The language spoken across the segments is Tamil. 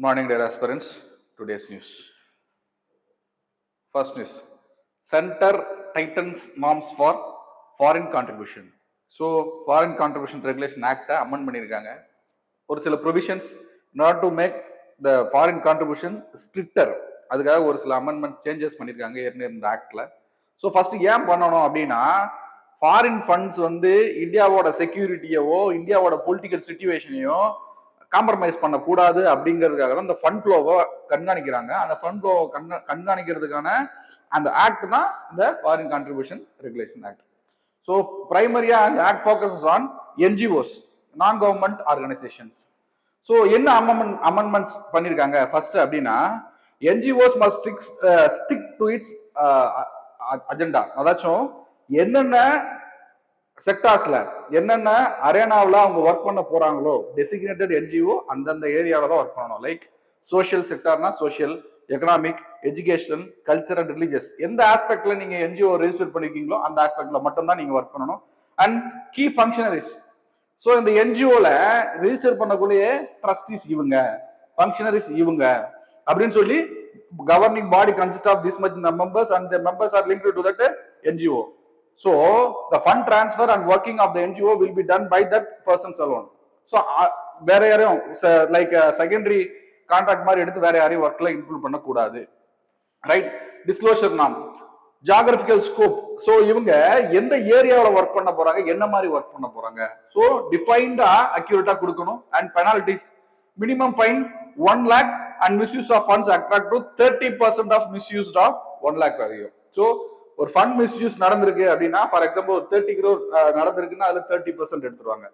Morning, dear aspirants. Today's news. First news. Center tightens norms for foreign contribution. So, Foreign Contribution Regulation Act amend பண்ணிருக்காங்க. ஒரு சில provisions in order to make the foreign contribution stricter. அதுக்காக ஒரு சில amendment changes பண்ணிருக்காங்க ஏற்கனவே இந்த ஆக்ட்ல. ஸோ ஃபர்ஸ்ட் ஏன் பண்ணணும் அப்படின்னா ஃபாரின் ஃபண்ட்ஸ் வந்து இந்தியாவோட செக்யூரிட்டியவோ இந்தியாவோட பொலிட்டிக்கல் சிச்சுவேஷனையோ காம்ப்ரமைஸ் பண்ணக்கூடாது அப்படிங்கிறதுக்காக தான் இந்த ஃபண்ட் ஃப்ளோவை கண்காணிக்கிறாங்க. அந்த ஃபண்ட் ஃப்ளோவை கண்காணிக்கிறதுக்கான அந்த ஆக்ட் தான் இந்த foreign contribution regulation act. So பிரைமரியா அந்த act focuses on NGOs, non government organisations. So என்ன அமெண்ட்மெண்ட்ஸ் பண்ணியிருக்காங்க ஃபர்ஸ்ட் அப்படின்னா, NGOs must stick to its agenda. அதாச்சும் என்னென்ன செக்டார்ஸ்ல என்னென்ன அரேனாவில் அவங்க ஒர்க் பண்ண போறாங்களோ டெசிக்னேட்டட் என்ஜிஓ அந்தந்த ஏரியாவில் தான் ஒர்க் பண்ணணும். லைக் சோஷியல் செக்டார்னா social, economic, education, culture and religious எந்த ஆஸ்பெக்ட்ல நீங்க என்ஜிஓ ரெஜிஸ்டர் பண்ணிருக்கீங்களோ அந்த ஆஸ்பெக்ட்ல மட்டும்தான் நீங்க ஒர்க் பண்ணணும். And key functionaries. ஸோ இந்த என்ஜிஓல ரெஜிஸ்டர் பண்ணக்கூடிய ட்ரஸ்டிஸ் இவங்க, ஃபங்க்ஷனரிஸ் இவங்க அப்படின்னு சொல்லி governing body consist of this much members and the members are linked to that NGO. So the fund transfer and working of the NGO will be done by that persons alone. So வேற யாரையும் லைக் செகண்டரி கான்ட்ராக்ட் மாதிரி எடுத்து வேற யாரையும் ஒர்க்ல இன்க்ளூட் பண்ண கூடாது. ரைட். டிஸ்க்ளோஷர் நாம், ஜியோகிராபிக்கல் ஸ்கோப். ஸோ இவங்க எந்த ஏரியாவில் ஒர்க் பண்ண போறாங்க, என்ன மாதிரி ஒர்க் பண்ண போறாங்க, ஸோ டிஃபைன்டா அக்யூரேட்டா கொடுக்கணும். And penalties, minimum fine 1 lakh and misuse of funds attract to 30% of misuse of 1 lakh value. So ஒரு ஃபண்ட் மிஸ்யூஸ் நடந்திருக்கு அப்படின்னா, ஃபார் எக்ஸாம்பிள் ஒரு 30 crore நடந்திருக்குன்னா அதுல 30% எடுத்துருவாங்க.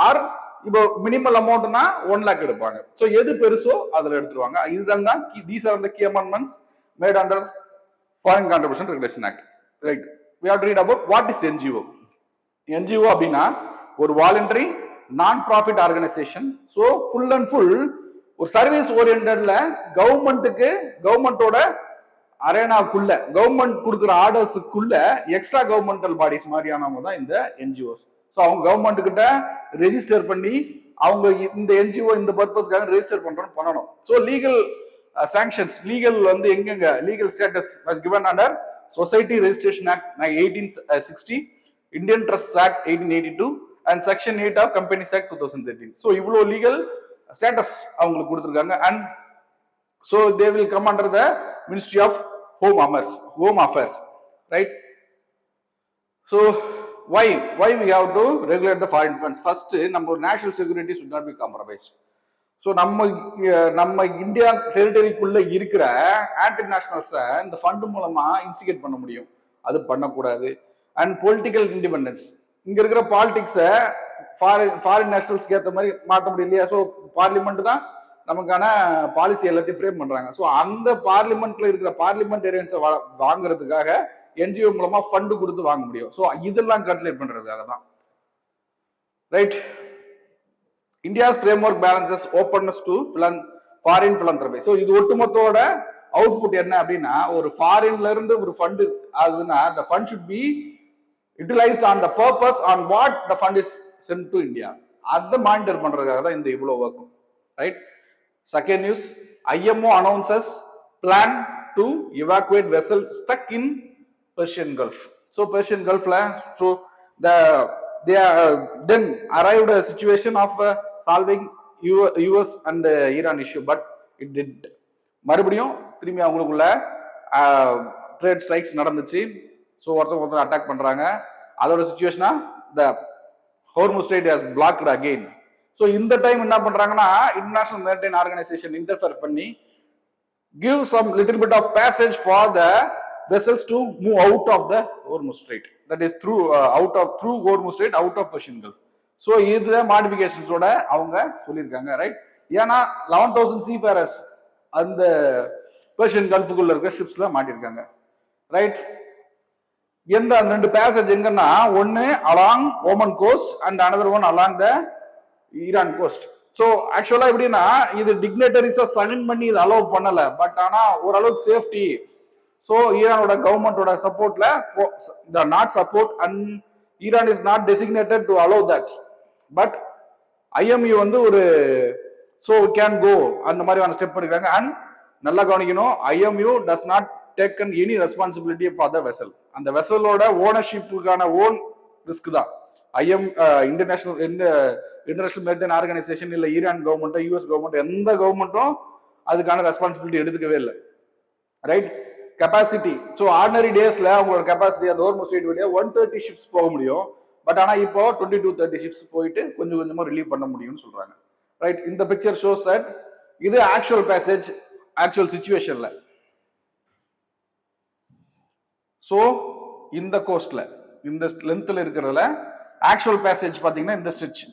ஆர் இப்போ மினிமல் அமௌண்ட்னா 1 lakh எடுப்பாங்க. ஸோ எது பெருசோ அதுல எடுத்துருவாங்க. இதுதான் these are the key amendments made under foreign contribution regulation act. Right. we have to read about what is NGO. NGO அப்படின்னா ஒரு வாலண்டரி நான் profit organisation. So full and full ஒரு சர்வீஸ் ஓரியன்டட்ல கவர்மெண்டோட அரேனாக்குள்ள கவர்மெண்ட் கொடுக்குற ஆர்டர்ஸுக்குள்ள எக்ஸ்ட்ரா கவர்மெண்டல் பாடிஸ் மாதிரியானவங்க தான் இந்த என்ஜிஓஸ். ஸோ அவங்க கவர்மெண்ட் கிட்ட ரெஜிஸ்டர் பண்ணி அவங்க இந்த என்ஜிஓ இந்த பர்பஸ்க்காக ரெஜிஸ்டர் பண்ணணும். ஸோ லீகல் சாங்ஷன்ஸ், லீகல் வந்து எங்கெங்க legal status was given under society registration act 1860, Indian trust act 1882 and section 8 of companies act 2013. So இவ்வளோ லீகல் ஸ்டேட்டஸ் அவங்களுக்கு கொடுத்துருக்காங்க. And so they will come under the ministry of Home Affairs, right? So why we have to regulate the foreign funds? First, நம்ம national security should not be compromised. So நம்ம இந்தியா டெரிட்டரிக்குள்ள இருக்கிற ஆன்டி நேஷனல்ஸை இந்த ஃபண்ட் மூலமா இன்சிகேட் பண்ண முடியும், அது பண்ணக்கூடாது. அண்ட் பொலிட்டிக்கல் இண்டிபெண்டன்ஸ், இங்க இருக்கிற பாலிடிக்ஸை ஃபாரின் நேஷனல்ஸ்க்கு ஏற்ற மாதிரி மாற்ற முடியும் இல்லையா? ஸோ பார்லிமெண்ட் தான் நமக்கான பாலிசி எல்லாத்தையும் ஃப்ரேம் பண்றாங்க. ஸோ அந்த பார்லிமெண்ட்ல இருக்கிற பார்லிமெண்டேரியன்ஸை வாங்குறதுக்காக என்ஜிஓ மூலமா ஃபண்டு கொடுத்து வாங்க முடியும். ஸோ இதெல்லாம் கல்குலேட் பண்றதுக்காக தான். Right. India's framework balances openness to foreign philanthropy. So இது ஒட்டுமொத்தோட அவுட்புட் என்ன அப்படின்னா, ஒரு ஃபாரின்ல இருந்து ஒரு ஃபண்டு ஆகுதுன்னா the fund should be utilized on the purpose on what the fund is sent to India. அதை மானிட்டர் பண்றதுக்காக தான் இந்த இவ்வளவு ஒர்க்கும். Right. Second news, IMO announces plan to evacuate vessels stuck in Persian Gulf. So Persian Gulf la, so they then arrived a situation of solving US and Iran issue, but it did. மறுபடியும் திரும்பி அவங்களுக்குள்ள ட்ரேட் ஸ்ட்ரைக்ஸ் நடந்துச்சு. ஸோ ஒருத்தர் அட்டாக் பண்றாங்க. அதோட சிச்சுவேஷனா the Hormuz Strait has blocked again. So இந்த டைம் என்ன பண்றாங்கன்னா, இன்டர்நேஷனல் மேரிடைம் ஆர்கனைசேஷன் இன்டர்ஃபியர் பண்ணி give some little bit of passage for the vessels to move out of the Hormuz Strait, that is through Hormuz Strait out of Persian Gulf. So இதுல மாடிஃபிகேஷன்ஸோட அவங்க சொல்லியிருக்காங்க. ரைட். ஏன்னா 11,000 சீஃபேரர்ஸ் அந்த பெர்ஷியன் கல்ஃபுக்குள்ள இருக்க ஷிப்ஸ்ல மாட்டிருக்காங்க. ரைட். எந்த ரெண்டு பேசேஜ் எங்கன்னா, ஒன்னு along Oman coast and another one along the Iran coast. So actually எப்படின்னா, இது டிக்னேட்டரிஸா சைன் பண்ணி இது அலோவ் பண்ணல, பட் ஆனா ஓரளவுக்கு சேஃப்டி. ஸோ ஈரானோட கவர்மெண்டோட சப்போர்ட்ல not support and Iran is not designated to allow that. But IMU வந்து ஒரு ஸோ கேன் கோ அந்த மாதிரியான ஸ்டெப் எடுக்கிறாங்க. அண்ட் நல்லா கவனிக்கணும், IMU does not taken any responsibility for the vessel. அந்த வெசலோட ஓனர்ஷிப்புக்கான ஓன் ரிஸ்க் தான். இன்டர்நேஷனல் மெரிடைம் ஆர்கனைசேஷன் இல்ல ஈரான் கவர்மெண்ட், US கவர்மெண்ட், எந்த கவர்மெண்ட்டும் அதுக்கான ரெஸ்பான்சிபிலிட்டி எடுத்துக்கவே இல்லை. Right, capacity. ஸோ ஆர்டினரி டேஸ்ல அவங்களோட கெப்பாசிட்டி அந்த ஹோர்முஸ் ஸ்ட்ரெயிட் வழியா 130 ஷிப்ஸ் போக முடியும். பட் ஆனா இப்போ 20 to 30 ஷிப்ஸ் போயிட்டு கொஞ்சம் கொஞ்சமா ரிலீவ் பண்ண முடியும்னு சொல்றாங்க. ரைட், இந்த பிக்சர் ஷோஸ் தட் இது ஆக்சுவல் பேசேஜ், ஆக்சுவல் சிச்சுவேஷன்ல. ஸோ இந்த கோஸ்ட்ல இந்த லென்த்ல இருக்கிறதுல ஆக்சுவல் பேசேஜ் பாத்தீங்கன்னா இந்த stretch.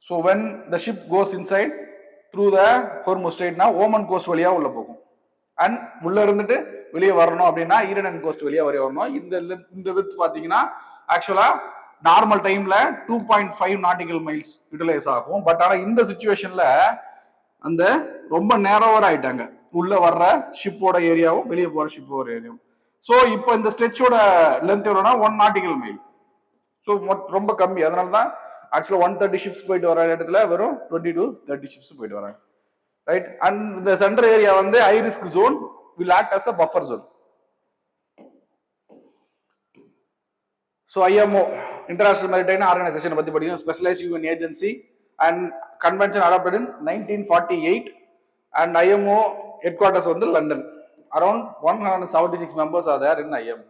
So when the ship goes inside through the Hormuz ஸ்ட்ரெயிட்னா ஓமன் கோஸ்ட் வழியா உள்ள போகும். அண்ட் உள்ள இருந்துட்டு வெளியே வரணும் அப்படின்னா ஈரான் கோஸ்ட் வழியா வரணும். இந்த வித் பாத்தீங்கன்னா ஆக்சுவலா நார்மல் டைம்ல 2.5 நாட்டிக்கல் மைல்ஸ் யூட்டிலைஸ் ஆகும். பட் ஆனா இந்த சிச்சுவேஷன்ல அந்த ரொம்ப நேரோவர் ஆயிட்டாங்க, உள்ள வர்ற ஷிப்போட ஏரியாவும் வெளியே போற ஷிப்போட ஏரியாவும். ஸோ இப்போ இந்த ஸ்ட்ரெச்சோட லென்த் எவ்வளோனா 1 நாட்டிக்கல் மைல். ஸோ ரொம்ப கம்மி. அதனாலதான் ஆக்சுவலா 130 ஷிப்ஸ் போயிட்டு வர இடத்துல வெறும் 20 to 30 ஷிப்ஸ் போயிட்டு வராங்க. ரைட், அண்ட் இந்த சென்டர் ஏரியா வந்து high risk zone will act as a buffer zone. So IMO, International Maritime Organization பத்தி படிக்கணும். Specialized UN agency and convention adopted in 1948 and IMO headquarters வந்து London. Around 176 members are there in IMO.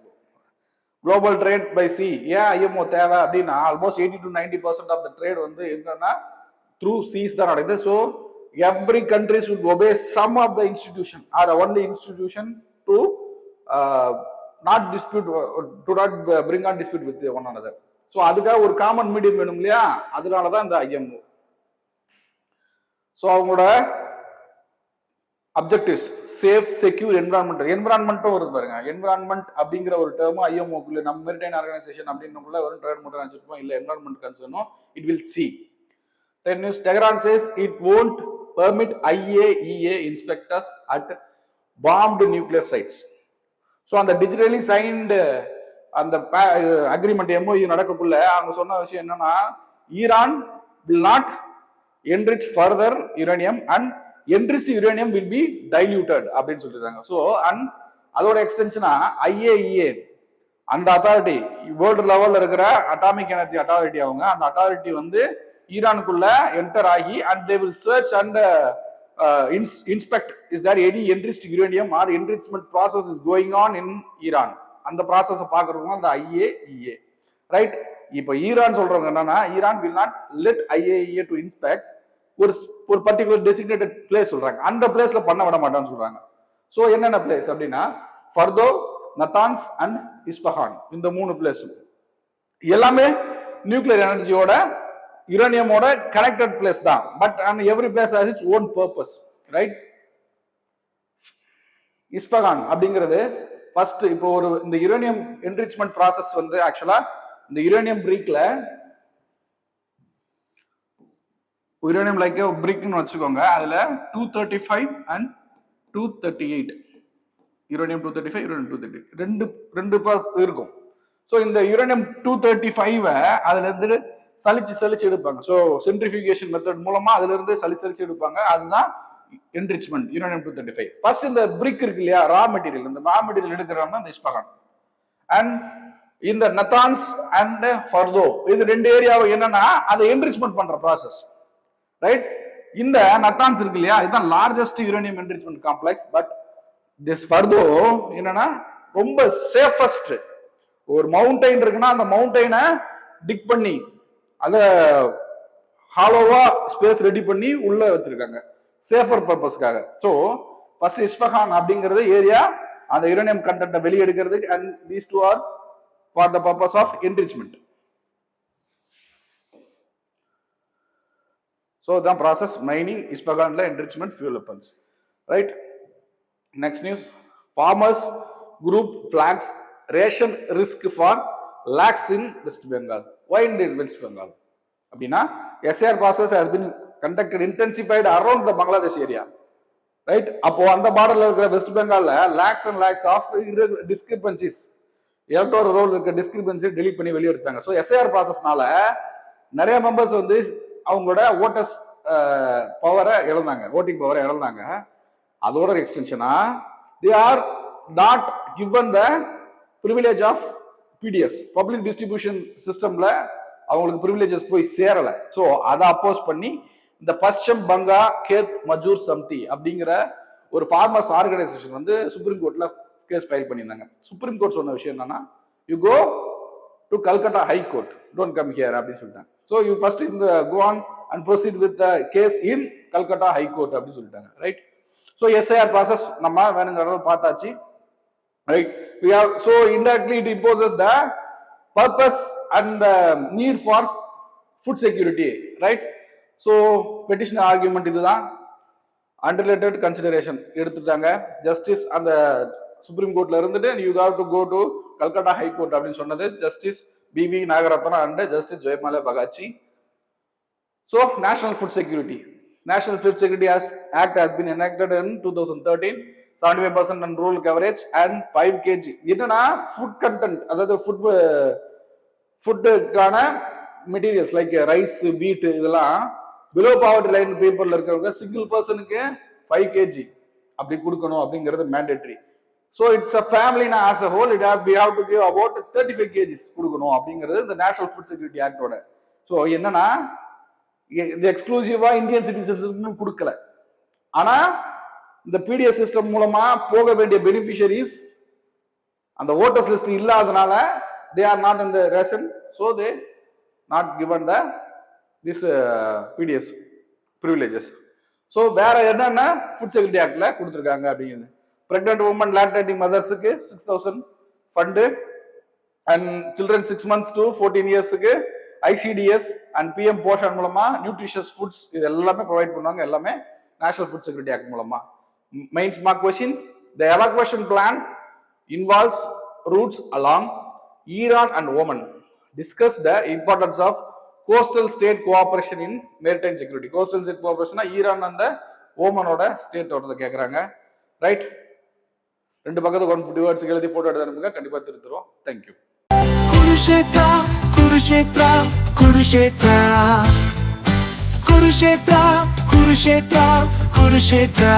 Global trade by sea. ஏன் IMO தேவை அப்படின்னா almost 80 to 90% of the trade வந்து என்னன்னா through seas தான் நடக்குது. So every country should obey some of the institution or the only institution to not dispute, to not bring on dispute with one another. So அதுக்காக ஒரு காமன் மீடியம் வேணும் இல்லையா, அதனாலதான் இந்த IMO. ஸோ அவங்களோட அப்ஜெக்டிவ்ஸ் சேஃப் செக்யூர் என்விரான்மெண்ட்டும் வருது பாருங்க. என்விரான்மெண்ட் அப்படிங்கிற ஒரு டேர்மும் IMOக்குள்ள நம்ம மெரிடைம் ஆர்கனைசேஷன் அப்படின்னுக்குள்ள ஒரு ட்ரேட் மட்டும் நினைச்சிருப்போம், இல்ல என்விரான்மெண்ட் கன்சர்னும் it will see. Then news Tehran says it won't permit IAEA inspectors at bombed nuclear sites. So on the digitally signed அந்த அக்ரிமெண்ட் MOU நடக்கக்குள்ள அவங்க சொன்ன விஷயம் என்னன்னா, Iran will not enrich further uranium and enriched uranium will be diluted அப்படின்னு சொல்லிருக்காங்க. ஸோ அண்ட் அதோட எக்ஸ்டென்ஷனா IAEA அந்த அத்தாரிட்டி வேர்ல்டு லெவல்ல இருக்கிற அட்டாமிக் எனர்ஜி அத்தாரிட்டி, அவங்க அந்த அத்தாரிட்டி வந்து ஈரானுக்குள்ள என்டர் ஆகி and they will search and inspect is there any enriched uranium or enrichment process is going on in Iran. அந்த ப்ராசஸை பார்க்கறதுக்கு அந்த IAEA. ரைட், இப்போ ஈரான் சொல்றவங்க என்னன்னா, Iran will not let IAEA to inspect ஒரு பர்டிகுலர் டெசிக்னேட்டட் பிளேஸ் சொல்றாங்க, அந்த பிளேஸ்ல பண்ண விட மாட்டான்னு சொல்றாங்க. ஸோ என்னென்ன பிளேஸ் அப்படின்னா ஃபர்தோ, நத்தான்ஸ் அண்ட் இஸ்பஹான். இந்த 3 பிளேஸ் எல்லாமே நியூக்ளியர் எனர்ஜியோட யுரேனியமோட கனெக்டட் பிளேஸ் தான். But every place has its own purpose. Right, Isfahan அப்படிங்கிறது ஃபர்ஸ்ட் இப்போ ஒரு இந்த யுரேனியம் என்ரிச்மெண்ட் ப்ராசஸ் வந்து ஆக்சுவலா இந்த யுரேனியம் பிரீக்ல யுரேனியம் லைக் பிரீக்னு வச்சுக்கோங்க, அதுல 235 and 238 யுரேனியம் 235 யுரேனியம் 230 ரெண்டு இருக்கும். ஸோ இந்த யுரேனியம் 235 அதுல இருந்து சலிச்சு எடுப்பாங்க. ஸோ சென்ட்ரிஃபிகேஷன் மெத்தட் மூலமா அதுல இருந்து சலிச்சு எடுப்பாங்க. அதுதான் என்ரிச்மெண்ட் யுரேனியம் 235. ஃபர்ஸ்ட் இந்த பிரிக் இருக்கு இல்லையா, ரா மெட்டீரியல், இந்த ரா மெட்டீரியல் எடுக்கிறவங்க இந்த இஸ்பஹான் அண்ட் இந்த நத்தான்ஸ் அண்ட் ஃபர்தோ, இது 2 ஏரியாவை என்னன்னா அதை என்ரிச்மெண்ட் பண்ற ப்ராசஸ். ரைட், இந்த நத்தான்ஸ் இருக்கு இல்லையா, இதுதான் largest uranium enrichment complex. But this Fordow என்னன்னா ரொம்ப சேஃபஸ்ட். ஒரு மவுண்டைன் இருக்குன்னா அந்த மவுண்டைனை டிக் பண்ணி அத ஹாலோவா ஸ்பேஸ் ரெடி பண்ணி உள்ள வச்சிருக்காங்க சேஃபர் பர்பஸ்க்காக. ஸோ ஃபர்ஸ்ட் இஸ்பஹான் அப்படிங்கிறது ஏரியா அந்த யுரேனியம் கண்டென்ட்டை வெளியே எடுக்கிறதுக்கு, and these two are for the purpose of enrichment. So தான் ப்ராசஸ் மைனிங் இஸ்பஹான்ல enrichment fuel weapons. Right, next news, farmers group flags ration risk for lakhs in West Bengal. Why in West Bengal? அப்படின்னா SAR process has been conducted intensified around the Bangladesh area. Right, அப்போ அந்த பார்டர்ல இருக்கிற வெஸ்ட் பெங்கால்ல lakhs and lakhs of discrepancies, electoral roll இருக்க டிஸ்கிரிபன்சி டெலீட் பண்ணி வெளியே எடுத்தாங்க. ஸோ SAR ப்ராசஸ்னால நிறைய மெம்பர்ஸ் வந்து அவங்களோட ஓட்டர்ஸ் பவரை இழந்தாங்க, ஓட்டிங் பவரை இழந்தாங்க. அதோட எக்ஸ்டென்ஷனா they are not given the privilege of PDS, public distribution சிஸ்டம்ல அவங்களுக்கு ப்ரிவிலேஜஸ் போய் சேரல. ஸோ அதை அப்போஸ் பண்ணி இந்த பశ్చిమ பங்கா கேத் மஜூர் சமிதி அப்படிங்கிற ஒரு ஃபார்மர்ஸ் ஆர்கனைசேஷன் வந்து சுப்ரீம் கோர்ட்ல கேஸ் ஃபைல் பண்ணியிருந்தாங்க. சுப்ரீம் கோர்ட் சொன்ன விஷயம் என்னன்னா, you go to Calcutta high court, don't come here அப்படின்னு சொல்லிட்டாங்க. ஸோ யூ ஃபர்ஸ்ட் இந்த go on and proceed with the case in Calcutta high court அப்படின்னு சொல்லிட்டாங்க. ரைட். ஸோ எஸ்ஐஆர் ப்ராசஸ் நம்ம வேணுங்கிற அளவு பார்த்தாச்சு. Right, we have, so indirectly it imposes the purpose and the need for food security, right? So petition argument இதுதான். Unrelated consideration எடுத்துட்டாங்க. ஜஸ்டிஸ் அந்த சுப்ரீம் கோர்ட்ல இருந்துட்டு you have to go to Calcutta high court அப்படின்னு சொன்னது justice BV Nagarathna and justice Jayamala Bagchi. So national food security act has been enacted in 2013. 75% and rural coverage and 5 kg. என்னன்னா ஃபுட் கண்டென்ட், அதாவது ஃபுட்டுக்கான மெட்டீரியல்ஸ் லைக் ரைஸ், வீட் இதெல்லாம் பிலோ பாவர்ட்டி லைன் பீப்புள்ல இருக்கிறவங்க சிங்கிள் பர்சனுக்கு 5 kg அப்படி கொடுக்கணும் அப்படிங்கிறது மேண்டேட்டரி. ஸோ இட்ஸ் அ ஃபேமிலினா as a whole we have to give about 35 kg கொடுக்கணும் அப்படிங்கிறது இந்த நேஷனல் ஃபுட் செக்யூரிட்டி ஆக்டோட. ஸோ என்னன்னா இது எக்ஸ்க்ளூசிவா இந்தியன் சிட்டிசன்ஸுக்கு கொடுக்கல. ஆனா இந்த பிடிஎஸ் சிஸ்டம் மூலமா போக வேண்டிய பெனிஃபிஷரிஸ் அந்த ஓட்டர்ஸ் லிஸ்ட் இல்லாதனால they are not in the ration, so they not given the this PDS privileges. So வேற என்னன்னா ஃபுட் செக்யூரிட்டி ஆக்ட்ல கொடுத்திருக்காங்க அப்படிங்கிறது. பிரெக்னன்ட் உமன் லாக்டேட்டிங் மதர்ஸ்க்கு 6000 fund and children 6 months to 14 yearsக்கு ICDS அண்ட் PM போஷன் மூலமா நியூட்ரிஷியஸ் ஃபுட்ஸ் இது எல்லாமே ப்ரொவைட் பண்ணுவாங்க, எல்லாமே நேஷனல் ஃபுட் செக்யூரிட்டி ஆக்ட் மூலமா. Mains mark question, the evacuation plan involves routes along Iran and Oman. Discuss the importance of coastal state cooperation in maritime security. Coastal state cooperation Iran அந்த ஓமனோட ஸ்டேட்டோட கேக்குறாங்க. ரைட். ரெண்டு பக்கத்துக்கு 150 words எழுதி போட்டோ எடுத்து அனுப்புங்க, கண்டிப்பா திருத்துறோம். Thank you. குருஷேத்ரா குருஷேத்ரா குருஷேத்ரா குருஷேத்ரா குருஷேத்ரா குருஷேத்ரா